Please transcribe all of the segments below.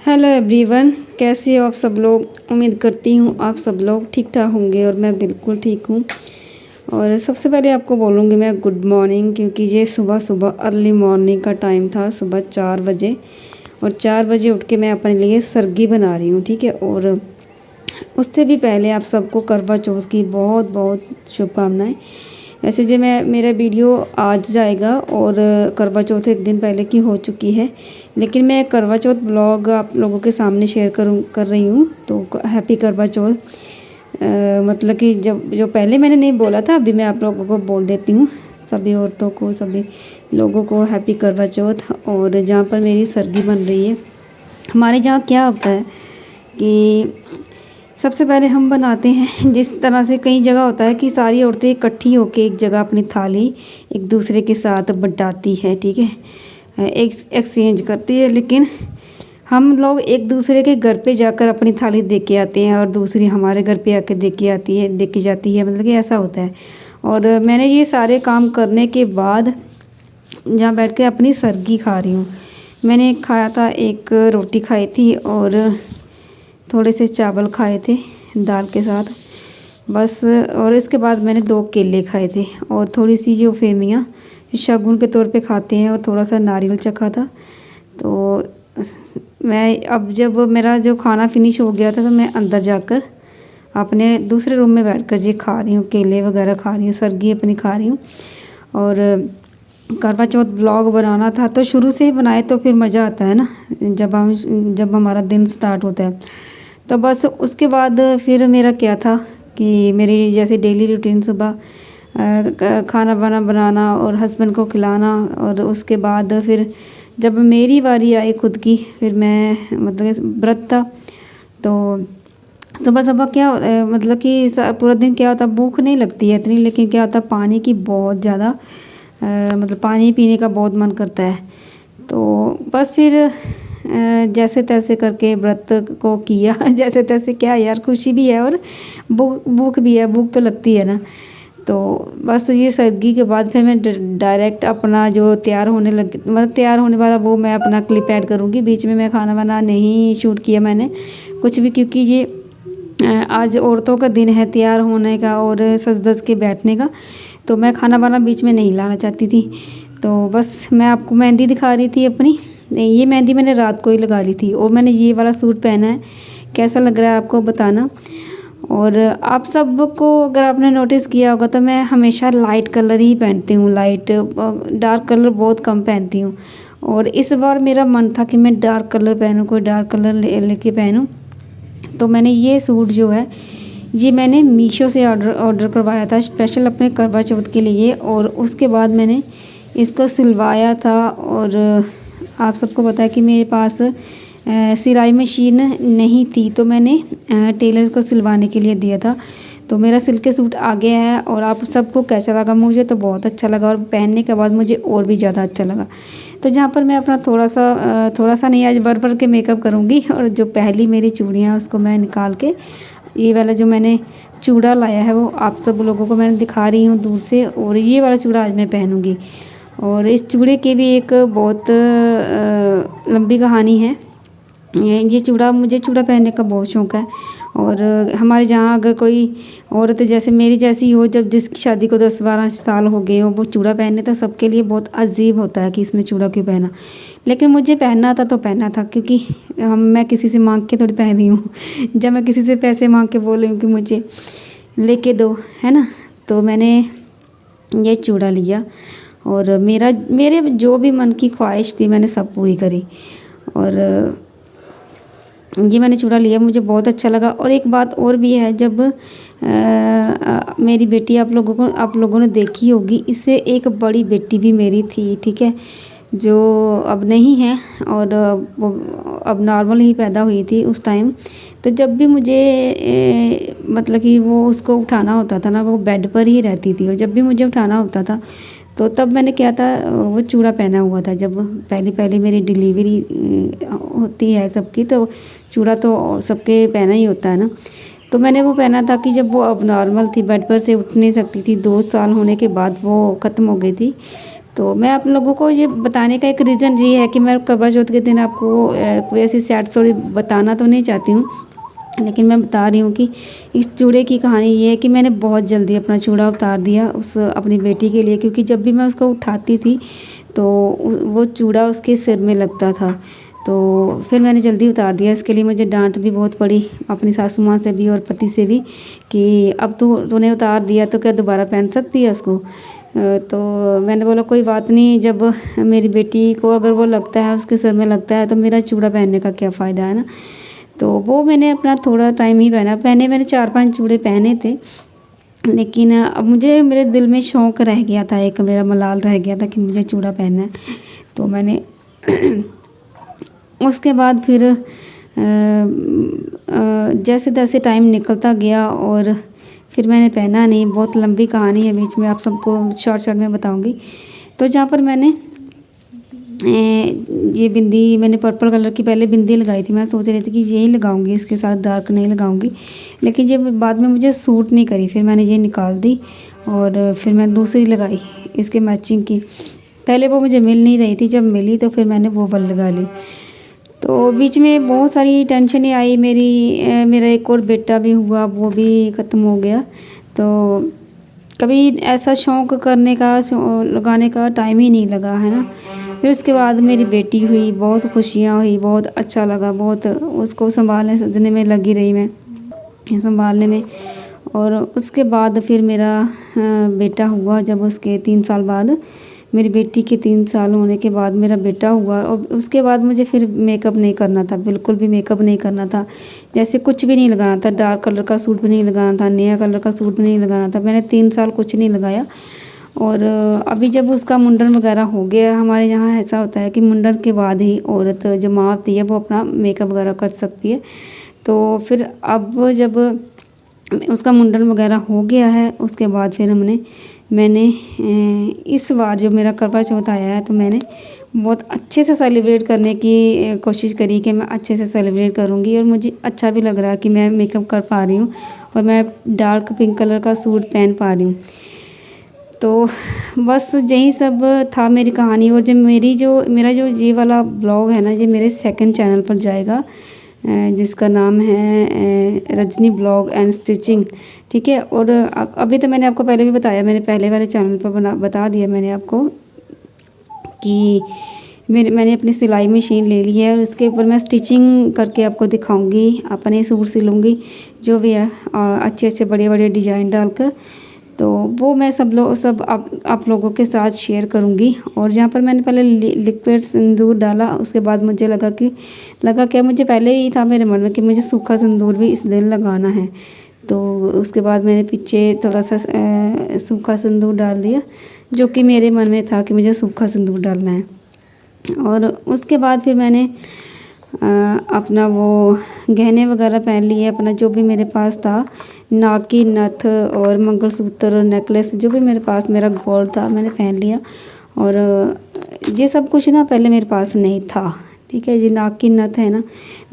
Hello everyone, कैसे हो आप सब लोग। उम्मीद करती हूँ आप सब लोग ठीक ठाक होंगे और मैं बिल्कुल ठीक हूँ। और सबसे पहले आपको बोलूँगी मैं गुड मॉर्निंग, क्योंकि ये सुबह सुबह अर्ली मॉर्निंग का टाइम था, सुबह 4 बजे। और 4 बजे उठ के मैं अपने लिए सरगी बना रही हूँ, ठीक है। और उससे भी पहले आप सबको करवा चौथ की बहुत बहुत शुभकामनाएँ। वैसे जो मेरा वीडियो आज जाएगा और करवा चौथ एक दिन पहले की हो चुकी है, लेकिन मैं करवा चौथ ब्लॉग आप लोगों के सामने शेयर कर रही हूँ। तो हैप्पी करवा चौथ। मतलब कि जब जो पहले मैंने नहीं बोला था, अभी मैं आप लोगों को बोल देती हूँ। सभी औरतों को, सभी लोगों को हैप्पी करवा चौथ। और जहाँ पर मेरी सरगी बन रही है, हमारे जहाँ क्या होता है कि सबसे पहले हम बनाते हैं, जिस तरह से कई जगह होता है कि सारी औरतें इकट्ठी होकर एक जगह अपनी थाली एक दूसरे के साथ बंटाती है, ठीक है, एक्सचेंज करती है। लेकिन हम लोग एक दूसरे के घर पे जाकर अपनी थाली दे के आते हैं और दूसरी हमारे घर पे आके दे के जाती है, मतलब कि ऐसा होता है। और मैंने ये सारे काम करने के बाद जहाँ बैठ के अपनी सरगी खा रही हूँ। मैंने खाया था, एक रोटी खाई थी और थोड़े से चावल खाए थे दाल के साथ, बस। और इसके बाद मैंने 2 केले खाए थे और थोड़ी सी जो फेमियाँ शगुन के तौर पे खाते हैं, और थोड़ा सा नारियल चखा था। तो मैं अब जब मेरा जो खाना फिनिश हो गया था, तो मैं अंदर जाकर अपने दूसरे रूम में बैठकर ये खा रही हूँ, केले वगैरह खा रही हूँ, सरगी अपनी खा रही हूँ। और करवा चौथ ब्लॉग बनाना था तो शुरू से ही बनाए तो फिर मज़ा आता है ना, जब हमारा दिन स्टार्ट होता है। तो बस उसके बाद फिर मेरा क्या था कि मेरी जैसे डेली रूटीन, सुबह खाना बनाना और हस्बैंड को खिलाना। और उसके बाद फिर जब मेरी बारी आई खुद की, फिर मैं मतलब व्रत था, तो सुबह सुबह क्या मतलब कि पूरा दिन क्या होता, भूख नहीं लगती है इतनी, लेकिन क्या होता पानी की बहुत ज़्यादा मतलब पानी पीने का बहुत मन करता है। तो बस फिर जैसे तैसे करके व्रत को किया जैसे तैसे क्या यार, खुशी भी है और भूख भी है, भूख तो लगती है ना। तो बस ये सरगी के बाद फिर मैं डायरेक्ट अपना जो तैयार होने लग, मतलब तैयार होने वाला, वो मैं अपना क्लिप ऐड करूँगी। बीच में मैं खाना वाना नहीं शूट किया मैंने कुछ भी, क्योंकि ये आज औरतों का दिन है तैयार होने का और सज धज के बैठने का, तो मैं खाना वाना बीच में नहीं लाना चाहती थी। तो बस मैं आपको मेहंदी दिखा रही थी अपनी। ये मेहंदी मैंने रात को ही लगा ली थी, और मैंने ये वाला सूट पहना है, कैसा लग रहा है आपको बताना। और आप सबको अगर आपने नोटिस किया होगा तो मैं हमेशा लाइट कलर ही पहनती हूँ, लाइट, डार्क कलर बहुत कम पहनती हूँ। और इस बार मेरा मन था कि मैं डार्क कलर पहनूँ, कोई डार्क कलर लेके पहनूँ। तो मैंने ये सूट जो है, ये मैंने मीशो से ऑर्डर करवाया था स्पेशल अपने करवा चौथ के लिए। और उसके बाद मैंने इसको सिलवाया था। और आप सबको पता है कि मेरे पास सिलाई मशीन नहीं थी, तो मैंने टेलर को सिलवाने के लिए दिया था। तो मेरा सिल के सूट आ गया है। और आप सबको कैसा लगा? मुझे तो बहुत अच्छा लगा, और पहनने के बाद मुझे और भी ज़्यादा अच्छा लगा। तो जहाँ पर मैं अपना थोड़ा सा नहीं, आज भर के मेकअप करूँगी। और जो पहली मेरी चूड़ियाँ उसको मैं निकाल के, ये वाला जो मैंने चूड़ा लाया है वो आप सब लोगों को मैंने दिखा रही हूँ दूर से। और ये वाला चूड़ा आज मैं पहनूँगी। और इस चूड़े की भी एक बहुत लंबी कहानी है। ये चूड़ा, मुझे चूड़ा पहनने का बहुत शौक़ है। और हमारे जहाँ अगर कोई औरत जैसे मेरी जैसी हो, जब जिसकी शादी को 10-12 साल हो गए हो, वो चूड़ा पहने, तो सबके लिए बहुत अजीब होता है कि इसने चूड़ा क्यों पहना। लेकिन मुझे पहनना था तो पहनना था, क्योंकि मैं किसी से मांग के थोड़ी पहन रही हूँ जब मैं किसी से पैसे मांग के बोल रही हूँ कि मुझे लेके दो, है ना। तो मैंने ये चूड़ा लिया, और मेरे जो भी मन की ख्वाहिश थी मैंने सब पूरी करी। और ये मैंने चूड़ा लिया, मुझे बहुत अच्छा लगा। और एक बात और भी है, जब मेरी बेटी आप लोगों ने देखी होगी, इससे एक बड़ी बेटी भी मेरी थी, ठीक है, जो अब नहीं है, और वो अब नॉर्मल ही पैदा हुई थी उस टाइम। तो जब भी मुझे मतलब कि वो उसको उठाना होता था ना, वो बेड पर ही रहती थी, और जब भी मुझे उठाना होता था तो तब मैंने क्या था, वो चूड़ा पहना हुआ था। जब पहली मेरी डिलीवरी होती है सबकी, तो चूड़ा तो सबके पहना ही होता है ना। तो मैंने वो पहना था कि जब वो अब नॉर्मल थी, बेड पर से उठ नहीं सकती थी, 2 साल होने के बाद वो ख़त्म हो गई थी। तो मैं आप लोगों को ये बताने का एक रीज़न ये है कि मैं करवा चौथ के दिन आपको कोई ऐसी सैड स्टोरी बताना तो नहीं चाहती हूँ, लेकिन मैं बता रही हूँ कि इस चूड़े की कहानी ये है कि मैंने बहुत जल्दी अपना चूड़ा उतार दिया उस अपनी बेटी के लिए, क्योंकि जब भी मैं उसको उठाती थी तो वो चूड़ा उसके सिर में लगता था। तो फिर मैंने जल्दी उतार दिया। इसके लिए मुझे डांट भी बहुत पड़ी अपनी सासू माँ से भी और पति से भी कि अब तूने उतार दिया तो क्या दोबारा पहन सकती है उसको। तो मैंने बोला कोई बात नहीं, जब मेरी बेटी को अगर वो लगता है, उसके सिर में लगता है, तो मेरा चूड़ा पहनने का क्या फ़ायदा है ना। तो वो मैंने अपना थोड़ा टाइम ही पहने मैंने 4-5 चूड़े पहने थे, लेकिन अब मुझे मेरे दिल में शौक़ रह गया था, एक मेरा मलाल रह गया था कि मुझे चूड़ा पहनना है। तो मैंने उसके बाद फिर जैसे तैसे टाइम निकलता गया और फिर मैंने पहना नहीं। बहुत लंबी कहानी है, बीच में आप सबको शॉर्ट में बताऊंगी। तो जहाँ पर मैंने ये बिंदी, मैंने पर्पल कलर की पहले बिंदी लगाई थी। मैं सोच रही थी कि यही लगाऊंगी, इसके साथ डार्क नहीं लगाऊंगी, लेकिन जब बाद में मुझे सूट नहीं करी, फिर मैंने ये निकाल दी और फिर मैं दूसरी लगाई इसके मैचिंग की। पहले वो मुझे मिल नहीं रही थी, जब मिली तो फिर मैंने वो वाली लगा ली। तो बीच में बहुत सारी टेंशनें आई मेरा एक और बेटा भी हुआ, वो भी ख़त्म हो गया। तो कभी ऐसा शौक़ करने का लगाने का टाइम ही नहीं लगा है ना। फिर उसके बाद मेरी बेटी हुई, बहुत खुशियाँ हुई, बहुत अच्छा लगा, बहुत उसको संभालने सजने में लगी रही मैं, संभालने में। और उसके बाद फिर मेरा बेटा हुआ। जब उसके 3 साल बाद, मेरी बेटी के 3 साल होने के बाद मेरा बेटा हुआ, और उसके बाद मुझे फिर मेकअप नहीं करना था, बिल्कुल भी मेकअप नहीं करना था। जैसे कुछ भी नहीं लगाना था, डार्क कलर का सूट भी नहीं लगाना था, नया कलर का सूट भी नहीं लगाना था। मैंने 3 साल कुछ नहीं लगाया। और अभी जब उसका मुंडन वगैरह हो गया, हमारे यहाँ ऐसा होता है कि मुंडन के बाद ही औरत जो माँ होती है वो अपना मेकअप वगैरह कर सकती है। तो फिर अब जब उसका मुंडन वगैरह हो गया है, उसके बाद फिर मैंने इस बार जो मेरा करवा चौथ आया है, तो मैंने बहुत अच्छे से सेलिब्रेट करने की कोशिश करी कि मैं अच्छे से सेलिब्रेट करूँगी। और मुझे अच्छा भी लग रहा है कि मैं मेकअप कर पा रही हूँ और मैं डार्क पिंक कलर का सूट पहन पा रही हूँ। तो बस यही सब था मेरी कहानी। और जब मेरा जो ये वाला ब्लॉग है ना, ये मेरे सेकंड चैनल पर जाएगा, जिसका नाम है रजनी ब्लॉग एंड स्टिचिंग, ठीक है। और अभी तो मैंने आपको पहले भी बताया, मैंने पहले वाले चैनल पर बता दिया मैंने आपको कि मैंने अपनी सिलाई मशीन ले ली है और इसके ऊपर मैं स्टिचिंग करके आपको दिखाऊंगी, अपने सूट सिलूँगी जो भी है, अच्छे अच्छे बड़े बड़े डिज़ाइन डालकर। तो वो मैं सब आप लोगों के साथ शेयर करूंगी। और जहाँ पर मैंने पहले लिक्विड सिंदूर डाला, उसके बाद मुझे लगा क्या, मुझे पहले ही था मेरे मन में कि मुझे सूखा सिंदूर भी इस दिन लगाना है। तो उसके बाद मैंने पीछे थोड़ा सा सूखा सिंदूर डाल दिया, जो कि मेरे मन में था कि मुझे सूखा सिंदूर डालना है। और उसके बाद फिर मैंने अपना वो गहने वगैरह पहन लिए, अपना जो भी मेरे पास था, नाक की नथ और मंगलसूत्र और नेकलेस, जो भी मेरे पास मेरा गोल्ड था मैंने पहन लिया। और ये सब कुछ ना पहले मेरे पास नहीं था, ठीक है। ये नाक की नथ है ना,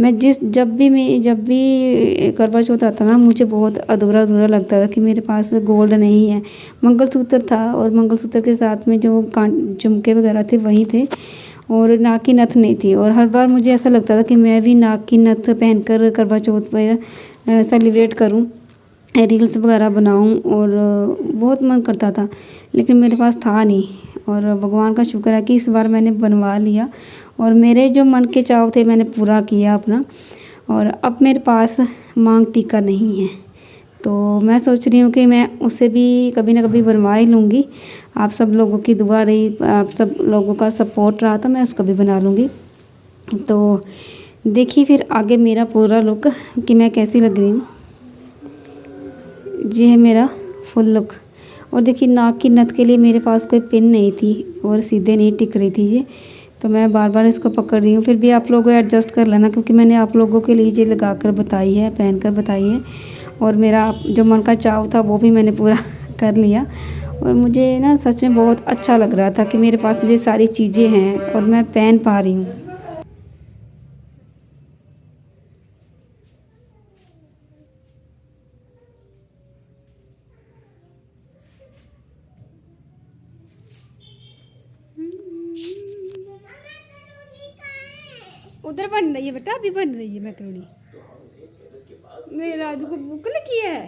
मैं जब भी करवा चौथ आता ना, मुझे बहुत अधूरा अधूरा लगता था कि मेरे पास गोल्ड नहीं है। मंगलसूत्र था और मंगलसूत्र के साथ में जो झुमके वगैरह थे वही थे, और नाक की नथ नहीं थी। और हर बार मुझे ऐसा लगता था कि मैं भी नाक की नथ पहनकर करवा चौथ पर सेलिब्रेट करूं, रील्स वगैरह बनाऊं, और बहुत मन करता था, लेकिन मेरे पास था नहीं। और भगवान का शुक्र है कि इस बार मैंने बनवा लिया और मेरे जो मन के चाव थे मैंने पूरा किया अपना। और अब मेरे पास मांग टीका नहीं है, तो मैं सोच रही हूँ कि मैं उसे भी कभी ना कभी बनवा ही लूँगी। आप सब लोगों की दुआ रही, आप सब लोगों का सपोर्ट रहा, तो मैं उसका भी बना लूँगी। तो देखिए फिर आगे मेरा पूरा लुक कि मैं कैसी लग रही हूँ। ये है मेरा फुल लुक। और देखिए नाक की नथ के लिए मेरे पास कोई पिन नहीं थी और सीधे नहीं टिक रही थी ये, तो मैं बार बार इसको पकड़ रही हूँ। फिर भी आप लोग एडजस्ट कर लेना, क्योंकि मैंने आप लोगों के लिए ये लगा कर बताई है, पहन कर बताई है। और मेरा जो मन का चाव था वो भी मैंने पूरा कर लिया। और मुझे ना सच में बहुत अच्छा लग रहा था कि मेरे पास ये सारी चीज़ें हैं और मैं पहन पा रही हूँ। उधर बन रही है बेटा, अभी बन रही है मैक्रोनी। मेरे राजू को भूख लगी है,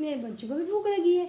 मेरे बच्चों को भी भूख लगी है।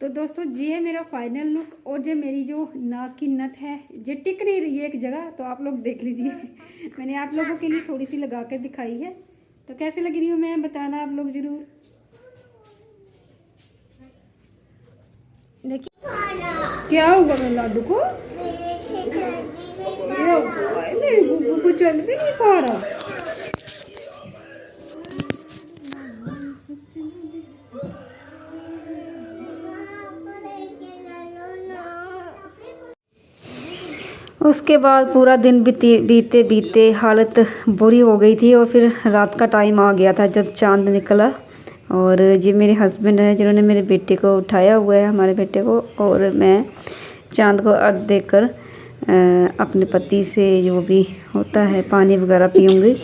तो दोस्तों जी है मेरा फाइनल लुक, और जो मेरी जो नाक की नथ है जो टिक नहीं रही है एक जगह, तो आप लोग देख लीजिए। मैंने आप लोगों के लिए थोड़ी सी लगा कर दिखाई है, तो कैसे लग रही हूँ मैं बताना आप लोग ज़रूर। देखिए क्या हुआ मेरे लाडू को, मेरे गुग्गू को चल भी नहीं पा रहा। उसके बाद पूरा दिन बीते बीते हालत बुरी हो गई थी, और फिर रात का टाइम आ गया था जब चांद निकला। और ये मेरे हस्बैंड हैं जिन्होंने मेरे बेटे को उठाया हुआ है, हमारे बेटे को, और मैं चांद को अर्घ देकर अपने पति से जो भी होता है पानी वगैरह पीऊँगी।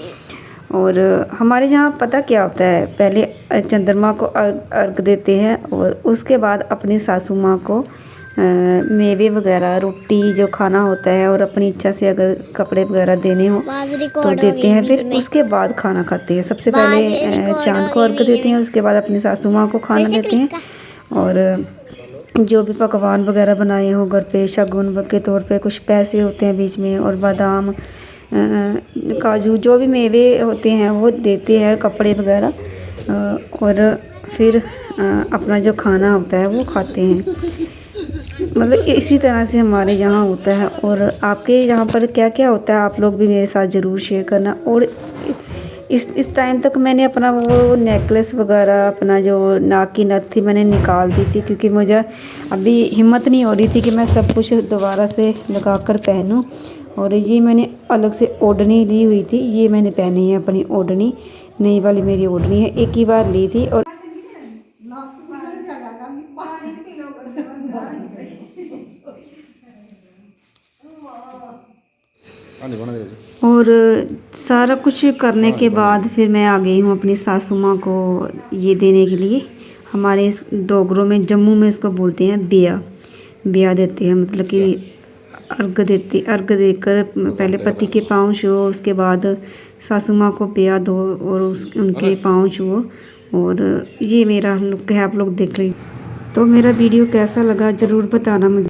और हमारे यहाँ पता क्या होता है, पहले चंद्रमा को अर्घ देते हैं और उसके बाद अपनी सासू माँ को मेवे वगैरह रोटी जो खाना होता है, और अपनी इच्छा से अगर कपड़े वगैरह देने हो तो देते हैं। फिर उसके बाद खाना खाते हैं। सबसे पहले चांद को अर्घ देते हैं, उसके बाद अपनी सासू माँ को खाना देते हैं। और जो भी पकवान वगैरह बनाए हो घर पे, शगुन के तौर पे कुछ पैसे होते हैं बीच में, और बादाम काजू जो भी मेवे होते हैं वो देते हैं, कपड़े वगैरह। और फिर अपना जो खाना होता है वो खाते हैं। मतलब इसी तरह से हमारे यहाँ होता है। और आपके यहाँ पर क्या क्या होता है आप लोग भी मेरे साथ ज़रूर शेयर करना। और इस टाइम तक मैंने अपना वो नेकलेस वगैरह, अपना जो नाक की नथ थी मैंने निकाल दी थी, क्योंकि मुझे अभी हिम्मत नहीं हो रही थी कि मैं सब कुछ दोबारा से लगा कर पहनूँ। और ये मैंने अलग से ओढ़नी ली हुई थी, ये मैंने पहनी है अपनी ओढ़नी, नई वाली मेरी ओढ़नी है, एक ही बार ली थी। और सारा कुछ करने के बाद फिर मैं आ गई हूँ अपनी सासू माँ को ये देने के लिए। हमारे डोगरों में, जम्मू में इसको बोलते हैं बिया देते हैं, मतलब कि अर्घ देकर पहले पति के पाँव छुओ, उसके बाद सासू माँ को बिया दो और उनके पाँव छुओ। और ये मेरा लुक है, आप लोग देख लीजिए। तो मेरा वीडियो कैसा लगा ज़रूर बताना मुझे।